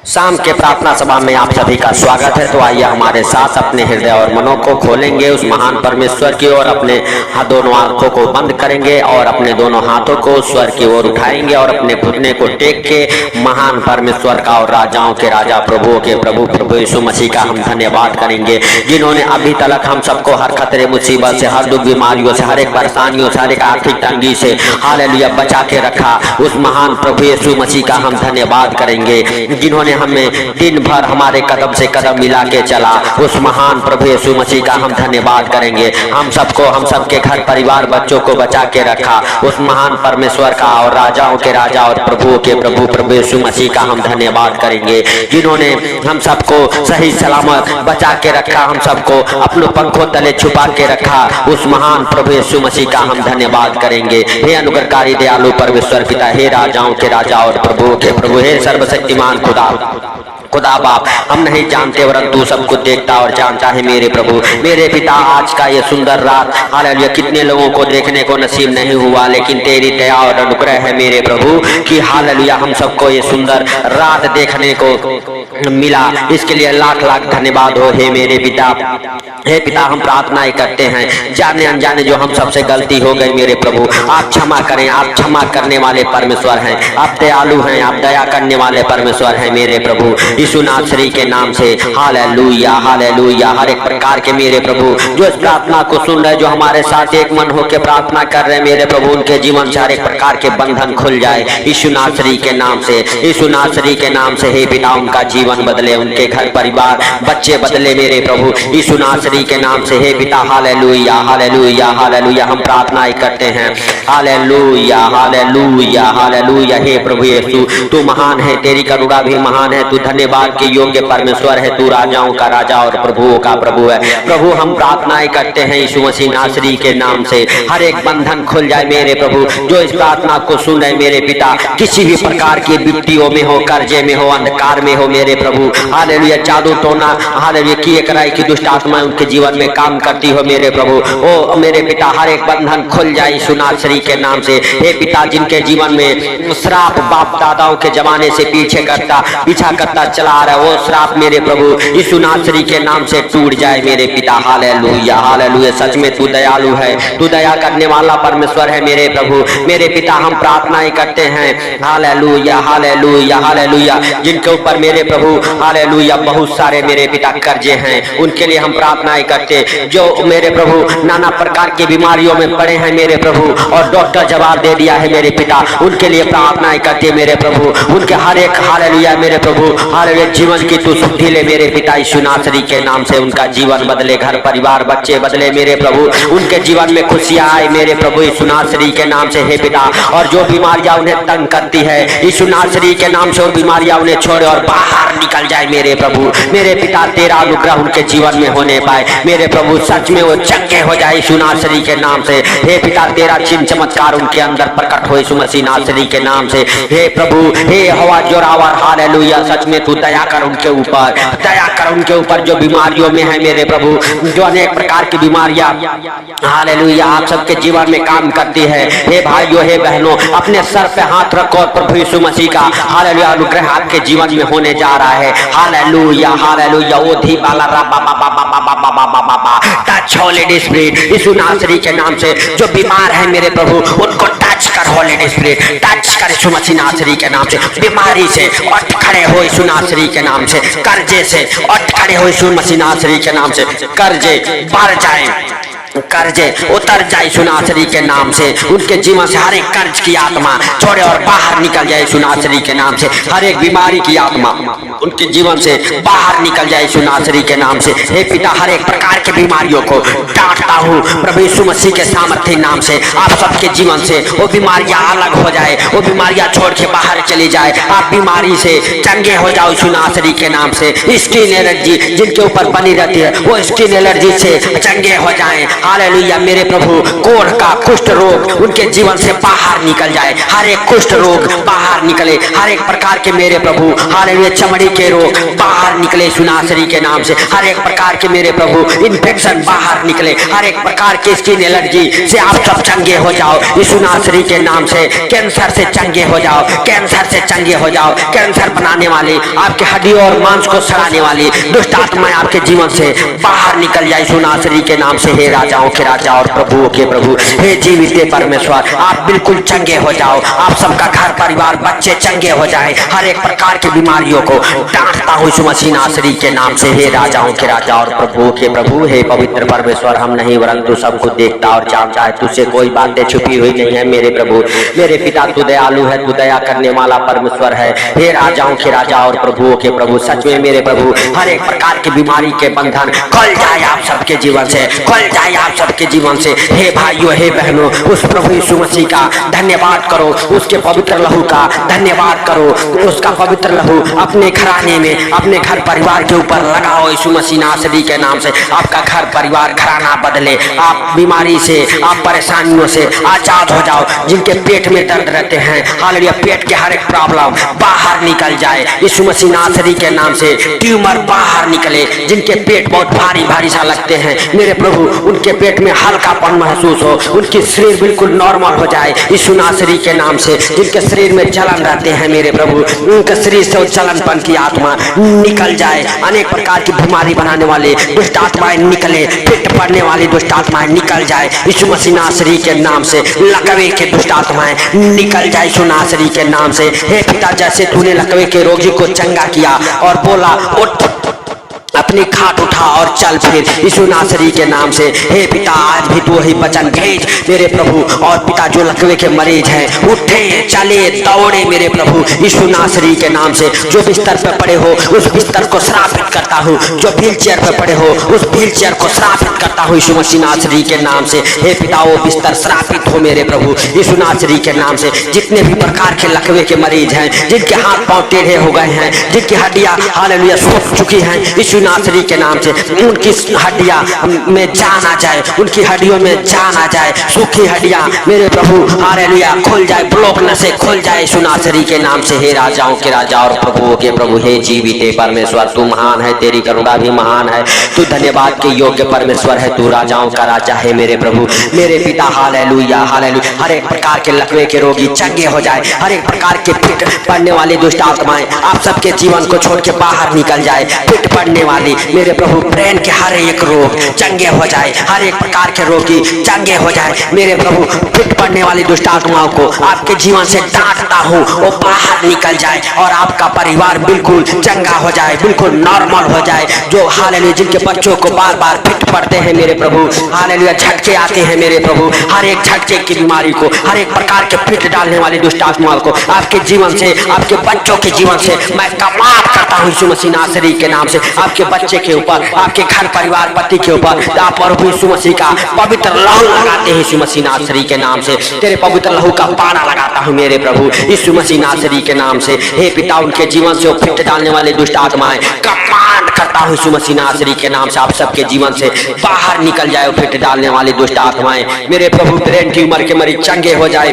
शाम के प्रार्थना सभा में आप सभी का स्वागत है। तो आइए हमारे साथ अपने हृदय और मनों को खोलेंगे उस महान परमेश्वर की ओर। अपने दोनों आंखों को बंद करेंगे और अपने दोनों हाथों को स्वर की ओर उठाएंगे और अपने घुटने को टेक के महान परमेश्वर का और राजाओं के राजा प्रभुओं के प्रभु प्रभु यीशु मसीह का हम धन्यवाद करेंगे, जिन्होंने अभी तक हम सबको हर खतरे मुसीबत से, हर दुख बीमारियों से, हर एक परेशानियों से, हर एक आर्थिक तंगी से हालेलुया बचा के रखा। उस महान प्रभु यीशु मसीह का हम धन्यवाद करेंगे, जिन्होंने हमें दिन भर हमारे कदम से कदम मिला के चला। उस महान प्रभु यीशु मसीह का हम धन्यवाद करेंगे। हम सबको, हम सबके घर परिवार बच्चों को बचा के रखा। उस महान परमेश्वर का और राजाओं के राजा और प्रभुओं के प्रभु प्रभु यीशु मसीह का हम धन्यवाद करेंगे, जिन्होंने हम सबको सही सलामत बचा के रखा, हम सबको अपने पंखों तले छुपा के रखा। उस महान प्रभु यीशु मसीह का हम धन्यवाद करेंगे। हे अनुग्रहकारी दयालु परमेश्वर पिता, हे राजाओं के राजा और प्रभुओं के प्रभु, हे सर्वशक्तिमान खुदा बाप, हम नहीं जानते परंतु सब कुछ देखता और जानता है मेरे प्रभु मेरे पिता। आज का ये सुंदर रात हालेलुया कितने लोगों को देखने को नसीब नहीं हुआ, लेकिन तेरी दया और अनुग्रह है मेरे प्रभु कि हालेलुया हम सबको ये सुंदर रात देखने को मिला। इसके लिए लाख लाख धन्यवाद हो हे मेरे पिता। हे पिता, हम प्रार्थनाएं करते हैं, जाने अनजाने जो हम सबसे गलती हो गई मेरे प्रभु, आप क्षमा करें। आप क्षमा करने वाले परमेश्वर हैं, आप दयालु हैं, आप दया करने वाले परमेश्वर हैं मेरे प्रभु यीशु नासरी के नाम से। Hallelujah hallelujah. हर एक प्रकार के मेरे प्रभु जो इस प्रार्थना को सुन रहे, जो हमारे साथ एक मन होकर प्रार्थना कर रहे हैं मेरे प्रभु, उनके जीवन से हर एक प्रकार के बंधन खुल जाए यीशु नासरी के नाम से, यीशु नासरी के नाम से। हे पिता, उनका जीवन बदले, उनके घर परिवार बच्चे बदले मेरे प्रभु यीशु नासरी के नाम से। हे पिता, हालेलुया हालेलुया हालेलुया। हम प्रार्थनाएं करते हैं, हालेलुया हालेलुया हालेलुया। हे प्रभु यीशु, तू महान है, तेरी करुणा भी महान है, तू धन्यवाद के योग्य परमेश्वर है, तू राजाओं का राजा और प्रभुओं का प्रभु है। प्रभु, हम प्रार्थनाएं करते हैं यीशु मसीह नासरी के नाम से, हर एक बंधन खुल जाए मेरे प्रभु जो इस प्रार्थना को सुन रहे मेरे पिता, किसी भी प्रकार की विपत्तियों में हो, कर्जे में हो, अंधकार में हो मेरे प्रभु, हालेलुया जादू टोना हालेलुया किए कराई की दुष्ट आत्माएं उनके जीवन में काम करती हो मेरे प्रभु, ओ मेरे पिता हर एक बंधन खुल जाए यीशु नासरी के नाम से। हे पिता, जिनके जीवन में श्राप बाप दादाओं के जमाने से पीछा करता चला आ रहा है, वो श्राप मेरे प्रभु यीशु नासरी के नाम से टूट जाए मेरे पिता। Hallelujah hallelujah. सच में तू दयालु है, तू दया करने वाला परमेश्वर है मेरे प्रभु मेरे पिता। हम प्रार्थनाएं करते हैं, हालेलुया हालेलुया हालेलुया। जिनके ऊपर मेरे प्रभु हालेलुया बहुत सारे मेरे पिता कर्जे हैं, उनके लिए हम प्रार्थनाएं करते, जो मेरे प्रभु नाना प्रकार की बीमारियों में पड़े हैं मेरे प्रभु और डॉक्टर जवाब दे दिया है मेरे पिता, उनके लिए प्रार्थनाएं करते मेरे प्रभु। उनके हर एक हालेलुया मेरे प्रभु हालेलुया जीवन की तू शुद्धि ले मेरे पिता यीशु नासरी के नाम से। उनका जीवन बदले, घर परिवार बच्चे बदले मेरे प्रभु, उनके जीवन में खुशियां आए मेरे प्रभु यीशु नासरी के नाम से। हे पिता, और जो बीमारियां उन्हें तंग करती है यीशु नासरी के नाम से, और बीमारियां उन्हें छोड़े और बाहर निकल जाए मेरे प्रभु मेरे पिता। तेरा अनुग्रह उनके जीवन में होने पाए मेरे प्रभु, सच में वो चंगे हो जाए यीशु नासरी के नाम से। हे पिता, तेरा चिन्ह चमत्कार उनके अंदर प्रकट हो यीशु मसीह नासरी के नाम से। हे प्रभु, हे हवा जोरावर हालेलुया, सच में तू दया कर उनके ऊपर, दया कर उनके ऊपर जो बीमारियों में है मेरे प्रभु, जो अनेक प्रकार की बीमारियां हालेलुया आप सबके जीवन में काम करती है। हे भाइयों, हे बहनों, अपने सर पे हाथ रखो और प्रभु यीशु मसीह का हालेलुया अनुग्रह आपके जीवन में होने जा रहा है। Hallelujah hallelujah. ओ धी बाला रा बा बा बा बा बा बा बा बा बा बा। टच होली स्पिरिट यीशु नासरी के नाम से। जो बीमार है मेरे प्रभु उनको टच कर होली स्पिरिट, टच कर यीशु मसीह नासरी के नाम से। बीमारी से उठ खड़े हो यीशु नासरी के नाम से, कर्जे से उठ खड़े हो यीशु मसीह नासरी के नाम से। कर्जे बढ़ जाए, कर्जे उतर जाए यीशु नासरी के नाम से। उनके जीवन से हर एक कर्ज की आत्मा छोड़े और बाहर निकल जाए यीशु नासरी के नाम से। हर एक बीमारी की आत्मा उनके जीवन से बाहर निकल जाए यीशु नासरी के नाम से। हे पिता, हर एक प्रकार की बीमारियों को डांटता हूँ प्रभु यीशु मसीह के सामर्थ्य नाम से। आप सबके जीवन से वो बीमारियां अलग हो जाए, वो बीमारियां छोड़ के बाहर चली जाए। आप बीमारी से चंगे हो जाओ यीशु नासरी के नाम से। स्किन एलर्जी जिनके ऊपर बनी रहती है, वो स्किन एलर्जी से चंगे हो जाए। हालेलुया मेरे प्रभु, कोढ़ का कुष्ठ रोग उनके जीवन से बाहर निकल जाए, हर एक कुष्ठ रोग बाहर निकले, हर एक प्रकार के मेरे प्रभु हालेलुया चमड़ी के रोग बाहर निकले यीशु नासरी के नाम से, हर एक प्रकार के मेरे प्रभु इन्फेक्शन बाहर निकले, हर एक प्रकार की स्किन एलर्जी से आप सब चंगे हो जाओ यीशु नासरी के नाम से। कैंसर से चंगे हो जाओ, कैंसर से चंगे हो जाओ, कैंसर बनाने वाली आपके हड्डियों और मांस को सड़ाने वाली दुष्ट आत्माएं आपके जीवन से बाहर निकल जाए यीशु नासरी के नाम से। हे राजाओं के राजा और प्रभुओं के प्रभु, हे जीवित परमेश्वर, आप बिल्कुल चंगे हो जाओ, आप सबका घर परिवार बच्चे चंगे हो जाए, हर एक प्रकार की बीमारियों को डांटता हूँ यीशु मसीह नासरी के नाम से। हे राजाओं के राजा और प्रभुओं के प्रभु, हे पवित्र परमेश्वर, हम नहीं वरन तू सब कुछ देखता और जानता है, तुझसे कोई बातें छुपी हुई नहीं है मेरे प्रभु। मेरे पिता तू दयालु है, तू दया करने वाला परमेश्वर है। हे राजाओं के राजा और प्रभुओं के प्रभु, सच में मेरे प्रभु हर एक प्रकार की बीमारी के बंधन खुल जाए आप सबके जीवन से, खुल जाए आप सबके जीवन से। हे भाइयों, हे बहनों, उस प्रभु यीशु मसीह का धन्यवाद करो, उसके पवित्र लहू का धन्यवाद करो, उसका पवित्र लहू अपने घराने में, अपने घर परिवार के ऊपर लगाओ यीशु मसीह नासरी के नाम से। आपका घर परिवार घराना बदले, आप बीमारी से, आप परेशानियों से आजाद हो जाओ। जिनके पेट में दर्द रहते हैं हालेलुया, पेट के हर एक प्रॉब्लम बाहर निकल जाए यीशु मसीह नासरी के नाम से। ट्यूमर बाहर निकले, जिनके पेट बहुत भारी भारी सा लगते हैं मेरे प्रभु, उनके पेट में हल्कापन महसूस हो, उनकी शरीर बिल्कुल नॉर्मल हो जाए यीशु नासरी के नाम से। जिनके शरीर में जलन रहते हैं मेरे प्रभु, उनके शरीर से जलनपन की आत्मा निकल जाए। अनेक प्रकार की बीमारी बनाने वाले दुष्ट आत्माएं निकले, पिट पड़ने वाली दुष्ट आत्माएं निकल जाए यीशु मसीह नासरी के नाम से। लकवे के दुष्ट आत्माएं निकल जाए यीशु नासरी के नाम से। हे पिता, जैसे तूने लकवे के रोगी को चंगा किया और बोला उठ, अपनी खाट उठा और चल फिर यीशु नासरी के नाम से। हे पिता, आज भी तू वही वचन भेज मेरे प्रभु। और पिता, जो लकवे के मरीज हैं उठे चले दौड़े मेरे प्रभु यीशु नासरी के नाम से। जो बिस्तर पे पड़े हो उस बिस्तर को श्रापित करता हूँ, जो व्हील चेयर पे पड़े हो उस व्हील चेयर को श्रापित करता हूँ यीशु मसीह नासरी के नाम से। हे पिता, वो बिस्तर श्रापित हो मेरे प्रभु यीशु नासरी के नाम से। जितने भी प्रकार के लकवे के मरीज हैं, जिनके हाथ पांव टेढ़े हो गए हैं, जिनकी हड्डियां हालेलुया सूख चुकी हैं यीशु नासरी के नाम से, उनकी हड्डियां में जान आ जाए, उनकी हड्डियों में जान आ जाए। सूखी हड्डियां मेरे प्रभु हालेलुया खुल जाए, ब्लॉक नसें खुल जाए यीशु नासरी के नाम से। हे राजाओं के राजा और प्रभुओं के प्रभु, हे जीवित परमेश्वर, तू महान है, तेरी करुणा भी महान है, तू धन्यवाद के योग्य परमेश्वर है, तू राजाओं का राजा है मेरे प्रभु मेरे पिता। Hallelujah hallelujah. हर एक प्रकार के लकवे के रोगी चंगे हो जाए, हर एक प्रकार के पिट पड़ने वाली दुष्ट आत्माएं आप सबके जीवन को छोड़ के बाहर निकल जाए। पिट पड़ने वाली मेरे प्रभु ब्रेन के हर एक रोग चंगे हो जाए, हर एक प्रकार के रोगी चंगे हो जाए मेरे प्रभु। पिट पड़ने वाली दुष्ट आत्माओं को आपके जीवन से डांटता हूँ, वो बाहर निकल जाए और आपका परिवार बिल्कुल चंगा हो जाए, बिल्कुल नॉर्मल हो जाए। जो हालेलुया, जिनके बच्चों को बार बार पिट पड़ते हैं मेरे प्रभु हालेलुया, झटके आते हैं मेरे प्रभु, हर एक झटके की बीमारी को, हर एक प्रकार के पिट डालने वाली दुष्ट आत्माओं को आपके जीवन से, आपके बच्चों के जीवन से मैं कमांड करता हूँ यीशु मसीह नासरी के नाम से। आपके बच्चे के ऊपर, आपके घर परिवार पति के ऊपर आप प्रभु यीशु मसीह का पवित्र लहू लगाते हैं यीशु मसीह नासरी के नाम से। तेरे पवित्र लहू का पाना लगाता हूँ मेरे प्रभु यीशु मसीह नासरी के नाम से। हे पिता, उनके जीवन से पिट डालने वाले दुष्ट आत्माएं कमांड करता हूँ यीशु मसीह नासरी के नाम से, आप सबके जीवन से बाहर निकल जाए पिट डालने वाली दुष्ट आत्माएं मेरे प्रभु। ब्रेन ट्यूमर के मरीज चंगे हो जाए,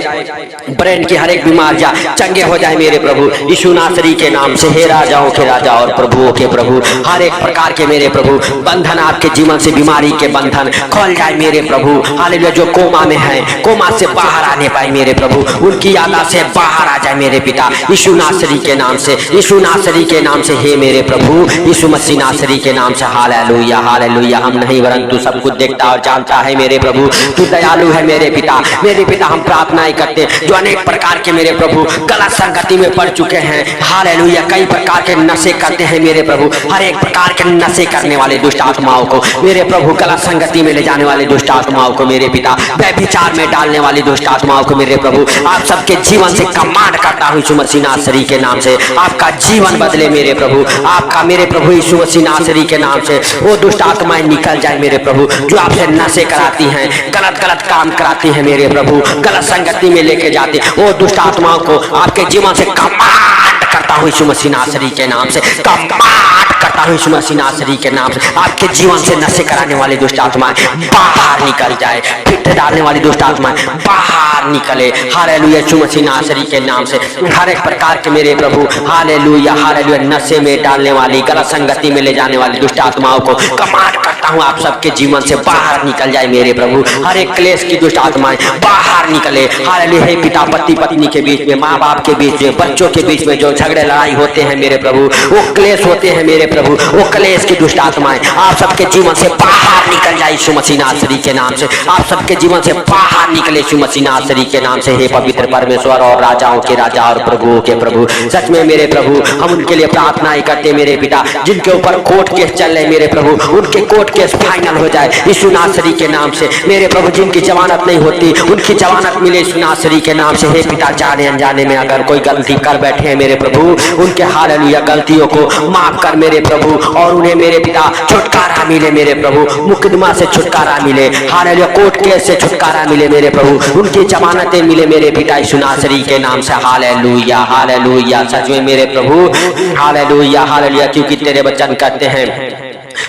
ब्रेन की हर एक बीमारियां चंगे हो जाए मेरे प्रभु यीशु नासरी के नाम से। हे राजाओं के राजा और प्रभुओं के प्रभु, हर एक प्रकार के मेरे प्रभु बंधन आपके जीवन से, बीमारी के बंधन खोल जाए मेरे प्रभु हालेलुया। जो कोमा में है, कोमा से बाहर आने पाए मेरे प्रभु, उनकी यादा से बाहर आ जाए मेरे पिता यीशु नासरी के नाम से, यीशु नासरी के नाम से। हे मेरे प्रभु यीशु मसीह नासरी के नाम से। Hallelujah hallelujah. हम नहीं वरन तू सब कुछ देखता और जानता है मेरे प्रभु, तू दयालु है मेरे पिता मेरे पिता। हम प्रार्थनाएं करते जो अनेक प्रकार के मेरे प्रभु गलत संगति में पड़ चुके हैं हालेलुया, कई प्रकार के नशे करते हैं मेरे प्रभु, हर एक प्रकार के नशे करने वाले दुष्ट आत्माओं को मेरे प्रभु, गलत संगति में ले जाने वाले दुष्ट आत्माओं को मेरे पिता, व्यभिचार में डालने वाली दुष्ट आत्माओं को मेरे प्रभु आप सबके जीवन से कमांड करता हूँ यीशु मसीह नासरी के नाम से। आपका जीवन बदले मेरे प्रभु, आपका मेरे प्रभु यीशु मसीह नासरी के नाम से। वो दुष्ट आत्माएं निकल जाए मेरे प्रभु जो आपसे नशे कराती हैं, गलत गलत काम कराती हैं मेरे प्रभु, गलत संगति में लेके जाती, वो दुष्ट आत्माओं को आपके जीवन से कमांड करता हूँ यीशु मसीह नासरी के नाम से, कमांड करता हूँ यीशु मसीह नासरी के नाम से। आपके जीवन से नशे कराने वाली दुष्ट आत्माएं बाहर निकल जाए, फिट डालने वाली दुष्ट आत्माएं बाहर निकले, हालेलुया यीशु मसीह नासरी के नाम से। हर एक प्रकार के मेरे प्रभु हालेलुया हालेलुया नशे में डालने वाली, गलत संगति में ले जाने वाली दुष्ट आत्माओं को कमांड करता हूँ आप सबके जीवन से बाहर निकल जाए मेरे प्रभु। हर एक क्लेश की दुष्ट आत्माएं बाहर निकले, हालेलुया। हे पिता, पति पत्नी के बीच में, माँ बाप के बीच में, बच्चों के बीच में जो झगड़े लड़ाई होते हैं मेरे प्रभु, वो क्लेश होते हैं मेरे प्रभु, वो क्लेश की दुष्ट आत्माएं आप सबके जीवन से बाहर निकल जाए यीशु मसीह नासरी के नाम से। आप सबके जीवन से बाहर निकले यीशु मसीह नासरी के नाम से। हे पवित्र परमेश्वर और राजाओं के राजा और प्रभुओं के प्रभु, सच में मेरे प्रभु हम उनके लिए प्रार्थनाएं करते मेरे पिता, जिनके ऊपर कोर्ट केस चल रहे मेरे प्रभु, उनके कोर्ट केस फाइनल हो जाए यीशु नासरी के नाम से मेरे प्रभु। जिनकी जमानत नहीं होती उनकी जमानत मिले यीशु नासरी के नाम से। हे पिता, जाने अनजाने में अगर कोई गलती कर बैठे हैं मेरे प्रभु, उनके हालेलुया गलतियों को माफ कर मेरे प्रभु, और उन्हें मेरे पिता छुटकारा मिले मेरे प्रभु, मुकदमा से छुटकारा मिले, हालेलुया कोर्ट केस से छुटकारा मिले मेरे प्रभु, उनकी जमानतें मिले मेरे पिता यीशु नासरी के नाम से। हालेलुया हालेलुया सच में मेरे प्रभु हालेलुया हालेलुया, क्योंकि तेरे वचन कहते हैं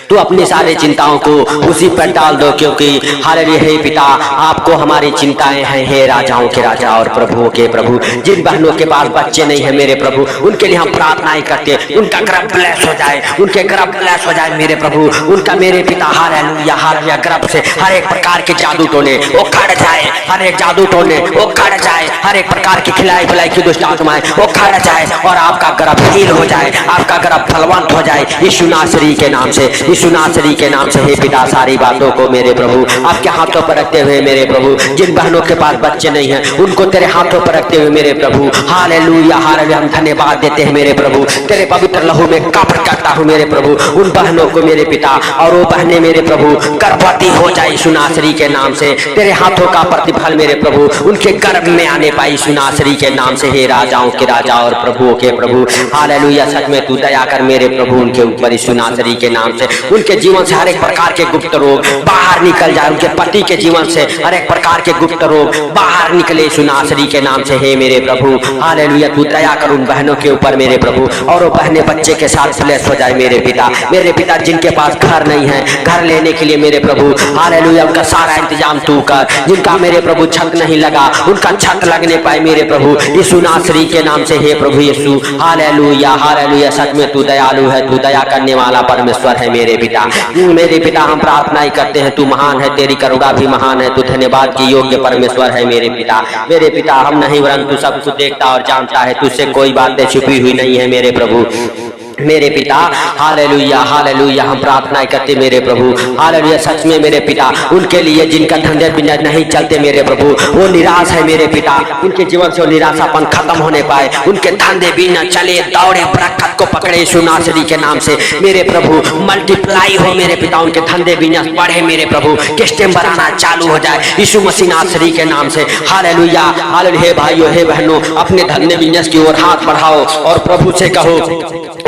तो अपनी सारी चिंताओं को उसी पर डाल दो, क्योंकि हालेलुया हे पिता आपको हमारी चिंताएं हैं। हे राजाओं के राजा और प्रभुओं के प्रभु, जिन बहनों के पास बच्चे नहीं है मेरे प्रभु, उनके लिए हम प्रार्थनाएं करते हैं, उनका गर्भ ब्लेस हो जाए, उनके गर्भ ब्लेस हो जाए मेरे प्रभु, उनका मेरे पिता हालेलुया हालेलुया गर्भ से हर एक प्रकार के जादू टोने वो खड़ जाए, हर एक जादू टोने वो खड़ जाए, हर एक प्रकार की खिलाई पिलाई की दुष्ट आत्माएं वो खड़ जाए, और आपका गर्भ हील हो जाए, आपका गर्भ फलवंत हो जाए यीशु नासरी के नाम से, यीशु नासरी के नाम से। हे पिता, सारी बातों को मेरे प्रभु आपके हाथों पर रखते हुए मेरे प्रभु, जिन बहनों के पास बच्चे नहीं हैं उनको तेरे हाथों पर रखते हुए मेरे प्रभु हालेलुया हालेलुया हम धन्यवाद देते हैं मेरे प्रभु। तेरे पवित्र लहू में कब्र करता हूँ मेरे प्रभु उन बहनों को मेरे पिता, और वो बहनें मेरे प्रभु गर्भवती हो जाए यीशु नासरी के नाम से। तेरे हाथों का प्रतिफल मेरे प्रभु उनके गर्भ में आने पाए यीशु नासरी के नाम से। हे राजाओं के राजा और प्रभुओं के प्रभु हालेलुया, सच में तू दया कर मेरे प्रभु उनके ऊपर यीशु नासरी के नाम से। उनके जीवन से हर एक प्रकार के गुप्त रोग बाहर निकल जाए, उनके पति के जीवन से हर एक प्रकार के गुप्त रोग बाहर निकले यीशु नासरी के नाम से। हे मेरे प्रभु हालेलुया, तू दया कर उन बहनों के ऊपर मेरे प्रभु, और वो बहनें बच्चे के साथ ब्लेस हो जाए मेरे पिता। मेरे पिता, जिनके पास घर नहीं है, घर लेने के लिए मेरे प्रभु हालेलुया उनका सारा इंतजाम तू कर। जिनका मेरे प्रभु छत नहीं लगा, उनका छत लगने पाए मेरे प्रभु यीशु नासरी के नाम से। हे प्रभु यीशु हालेलुया हालेलुया, सच में तू दयालु है, तू दया करने वाला परमेश्वर है मेरे पिता। मेरे पिता, हम प्रार्थनाएं करते हैं, तू महान है, तेरी करुणा भी महान है, तू धन्यवाद की योग्य परमेश्वर है मेरे पिता। मेरे पिता, हम नहीं वरन तू सब कुछ देखता और जानता है, तुझसे कोई बातें छुपी हुई नहीं है मेरे प्रभु। मेरे पिता हालेलुया हालेलुया, हम प्रार्थना करते मेरे प्रभु हालेलुया, सच में मेरे पिता उनके लिए जिनका धंधे बिजनेस नहीं चलते मेरे प्रभु, वो निराश है मेरे पिता, उनके जीवन से वो निराशापन खत्म होने पाए, उनके धंधे बिजनेस चले दौड़े बरकत को पकड़े यीशु नासरी के नाम से मेरे प्रभु। मल्टीप्लाई हो मेरे पिता, उनके धंधे बिजनेस बढ़े मेरे प्रभु, किस्टें बढ़ाना चालू हो जाए यीशु मसीह नासरी के नाम से। हालेलुया हालेलुया, हे भाइयों हे बहनों, अपने धंधे बिजनेस की ओर हाथ बढ़ाओ और प्रभु से कहो,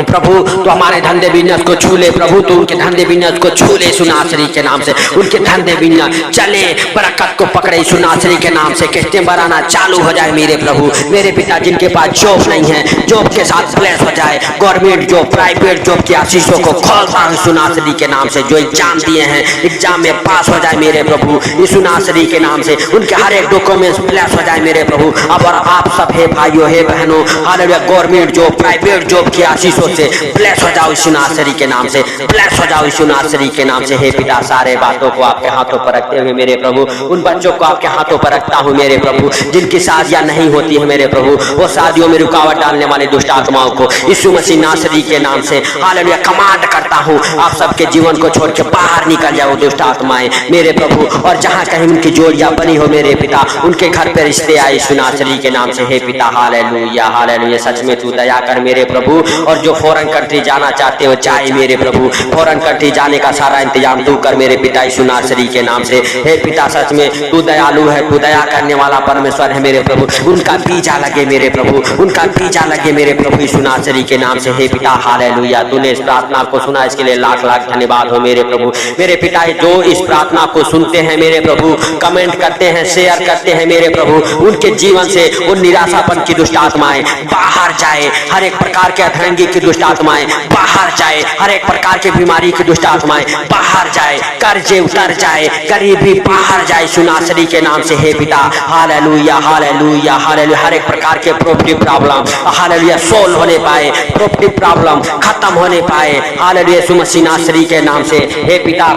प्रभु तो हमारे धंधे बिजनेस को छू ले प्रभु, तो उनके धंधे बिजनेस को छू ले यीशु नासरी के नाम से। उनके धंधे बिजनेस चले बरकत को पकड़े यीशु नासरी के नाम से, किस्तें बढ़ाना चालू हो जाए मेरे प्रभु। मेरे पिता, जिनके पास जॉब नहीं है, जॉब के साथ ब्लेस हो जाए, गवर्नमेंट जॉब प्राइवेट जॉब की आशीषों को खोलता हूं यीशु नासरी के नाम से। जो एग्जाम दिए हैं एग्जाम में पास हो जाए मेरे प्रभु यीशु नासरी के नाम से, उनके हर एक डॉक्यूमेंट्स ब्लेस हो जाए मेरे प्रभु। अब और आप सब हे भाइयों हे बहनों hallelujah, government job private job की आशीषों से ब्लेस हो जाओ यीशु नासरी के नाम से, ब्लेस हो जाओ यीशु नासरी के नाम से। हे पिता, सारे बातों को आपके हाथों पर रखते हुए मेरे प्रभु, उन बच्चों को आपके हाथों पर रखता हूँ मेरे प्रभु, जिनकी शादियां नहीं होती है मेरे प्रभु, वो शादियों में रुकावट डालने वाले दुष्ट आत्माओं को यीशु मसीह नासरी के नाम से हालेलुया कमांड करता हूँ, आप सबके जीवन को छोड़ के बाहर निकल जाओ दुष्ट आत्माएं मेरे प्रभु। और जहाँ कहीं उनकी जोड़ियां बनी हो मेरे पिता, उनके घर पे रिश्ते आए यीशु नासरी के नाम से। हे पिता हालेलुया हालेलुया, सच में तू दया कर मेरे प्रभु, और जो फॉरेन कंट्री जाना चाहते हो चाहे मेरे प्रभु, फॉरेन कंट्री जाने का सारा इंतजाम तू कर मेरे पिता यीशु नासरी के नाम से। हे पिता, सच में तू दयालु है, तू दया करने वाला परमेश्वर है मेरे प्रभु, उनका वीजा लगे मेरे प्रभु, उनका वीजा लगे मेरे प्रभु यीशु नासरी के नाम से। हे पिता हालेलुया, तूने इस प्रार्थना को सुना, इसके लिए लाख लाख धन्यवाद हो मेरे प्रभु। मेरे पिता, जो इस प्रार्थना को सुनते हैं मेरे प्रभु, कमेंट करते हैं, शेयर करते हैं मेरे प्रभु, उनके जीवन से उन निराशापन की दुष्ट आत्माएं बाहर जाए, हर एक प्रकार के अधरंगी की दुष्ट आत्माएं बाहर जाए, हर एक प्रकार की बीमारी की दुष्ट आत्माएं बाहर जाए, कर्जे उतर जाए, गरीबी बाहर जाए यीशु नासरी के नाम से। हे पिता हालेलुया हालेलुया हालेलुया। हर एक प्रकार के प्रॉपर्टी प्रॉब्लम हालेलुया सोल्व होने पाए, प्रॉपर्टी प्रॉब्लम खत्म होने पाए हालेलुया यीशु मसीह नासरी के नाम से। हे पिता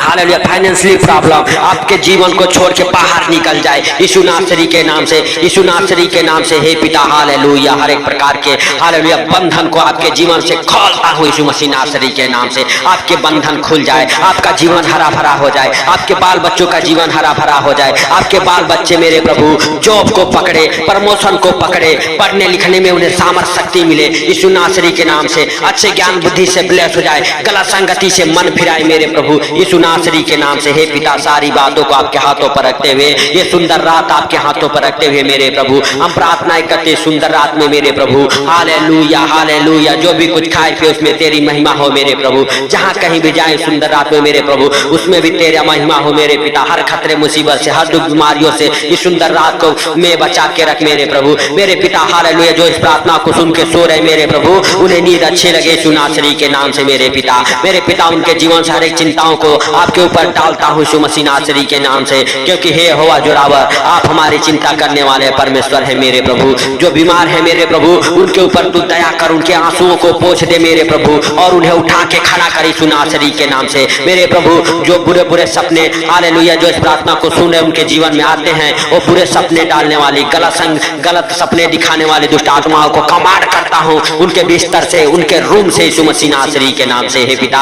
हालेलुया फाइनेंशियली प्रॉब्लम आपके जीवन को छोड़ के बाहर निकल जाए यीशु नासरी के नाम से, यीशु नासरी के नाम से। हे पिता हालेलुया हर एक प्रकार के हालेलुया बंधन को आपके जीवन से खोलता हूँ यीशु मसीह नासरी के नाम से। आपके बंधन खुल जाए, आपका जीवन हरा भरा हो जाए, आपके बाल बच्चों का जीवन हरा भरा हो जाए, आपके बाल बच्चे मेरे प्रभु जॉब को पकड़े, प्रमोशन को पकड़े, पढ़ने लिखने में उन्हें सामर्थ्य शक्ति मिले यीशु नासरी के नाम से। अच्छे ज्ञान बुद्धि से ब्लेस हो जाए, गलत संगति से मन फिराए मेरे प्रभु यीशु नासरी के नाम से। हे पिता सारी बातों को आपके हाथों पर रखते हुए, ये सुंदर रात आपके हाथों पर रखते हुए मेरे प्रभु हम प्रार्थनाएं करते सुंदर रात में मेरे प्रभु हालेलुया हालेलुया। जो भी कुछ खाए पिए उसमें तेरी महिमा हो मेरे प्रभु, जहाँ कहीं भी जाए सुंदर रात में मेरे प्रभु उसमें भी तेरा महिमा हो मेरे पिता। हर खतरे मुसीबत से, हर दुख बीमारियों से इस सुंदर रात को मैं बचा के रख मेरे प्रभु मेरे पिता हालेलुया। जो इस प्रार्थना को सुन के सो रहे मेरे प्रभु उन्हें नींद अच्छे लगे यीशु नासरी के नाम से मेरे पिता उनके जीवन से हर एक चिंताओं को आपके ऊपर डालता हूँ यीशु मसीह नासरी के नाम से। क्योंकि हे यहोवा जोरावर आप हमारी चिंता करने वाले परमेश्वर है मेरे प्रभु। जो बीमार है मेरे प्रभु उनके ऊपर तू दया कर, उनके आंसुओं को पोंछ दे मेरे प्रभु और उन्हें उठा के खड़ा कर यीशु नासरी के नाम से मेरे प्रभु। जो बुरे बुरे सपने हालेलुया जो इस प्रार्थना को सुन रहे उनके जीवन में आते हैं, वो बुरे सपने डालने वाली गलत सपने दिखाने वाली दुष्ट आत्माओं को कमांड करता हूँ उनके बिस्तर से, उनके रूम से यीशु मसीह नासरी के नाम से। हे पिता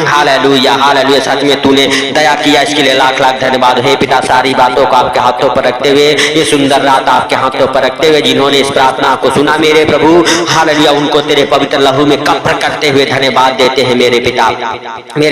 हालेलुया हालेलुया सच में तूने दया किया, इसके लिए लाख लाख धन्यवाद। हे पिता सारी बातों को आपके हाथों पर रखते हुए, ये सुंदर रात आपके हाथों पर रखते हुए जिन्होंने इस प्रार्थना को सुना मेरे प्रभु हालेलुया उनको तेरे पवित्र लहू में कब्र करते हुए धन्यवाद देते हैं मेरे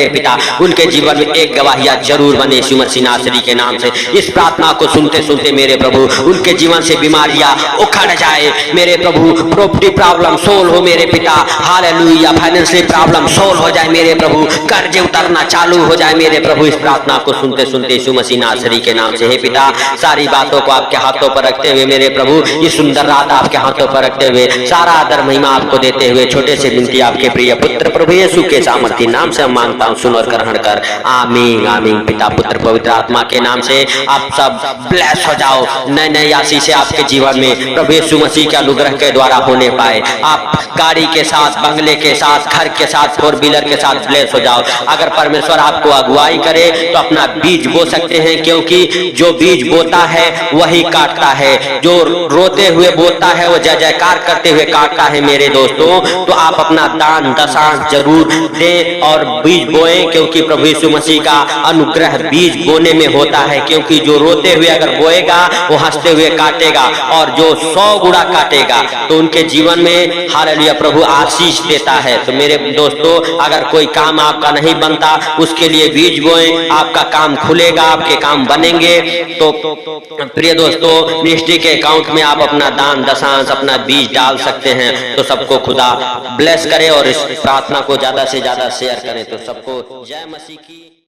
पिता उनके जीवन में एक गवाहिया जरूर बने यीशु मसीह नासरी के नाम से। इस प्रार्थना को सुनते सुनते मेरे प्रभु उनके जीवन से बीमारियां उखड़ जाए मेरे प्रभु, प्रॉपर्टी प्रॉब्लम सोल्व हो मेरे पिता हालेलुया, फाइनेंशियल प्रॉब्लम सोल्व हो जाए मेरे प्रभु, कर्जे उतरना चालू हो जाए मेरे प्रभु इस प्रार्थना को सुनते सुनते यीशु मसीह नासरी के नाम से। हे पिता सारी बातों को आपके हाथों पर रखते हुए मेरे प्रभु ये सुंदर रात आपके हाथों पर रखते हुए सारा आदर महिमा आपको देते हुए छोटे से विनती आपके प्रिय पुत्र प्रभु यीशु के सामर्थी नाम से हम मांगता हूँ, सुन और ग्रहण कर आमीन आमीन। पिता पुत्र पवित्र आत्मा के नाम से आप सब ब्लेस हो जाओ, नए नए आशीष आपके जीवन में प्रभु यीशु मसीह के अनुग्रह के द्वारा होने पाए। आप गाड़ी के साथ, बंगले के साथ, घर के साथ, फोर व्हीलर के साथ ब्लेस हो जाओ। अगर परमेश्वर आपको अगुवाई करे तो अपना बीज बो सकते हैं, क्योंकि जो बीज बोता है वही काटता है, जो रोते हुए बोता है वो जय जयकार करते हुए काटता है मेरे दोस्तों। तो आप अपना दान दशांश जरूर दें और बीज बोएं, क्योंकि प्रभु यीशु मसीह का अनुग्रह बीज बोने में होता है। क्योंकि जो रोते हुए अगर बोएगा वो हंसते हुए काटेगा, और जो 100 गुणा काटेगा तो उनके जीवन में हालेलुया प्रभु आशीष देता है। तो मेरे दोस्तों अगर कोई काम आपका नहीं बनता उसके लिए बीज बोएं, आपका काम खुलेगा, आपके काम बनेंगे। तो प्रिय दोस्तों मिनिस्ट्री के अकाउंट में आप अपना दान दशांश अपना बीज डाल सकते हैं। तो सबको खुदा ब्लेस करे और इस प्रार्थना को ज्यादा से ज्यादा शेयर करें। तो सबको जय मसीह की।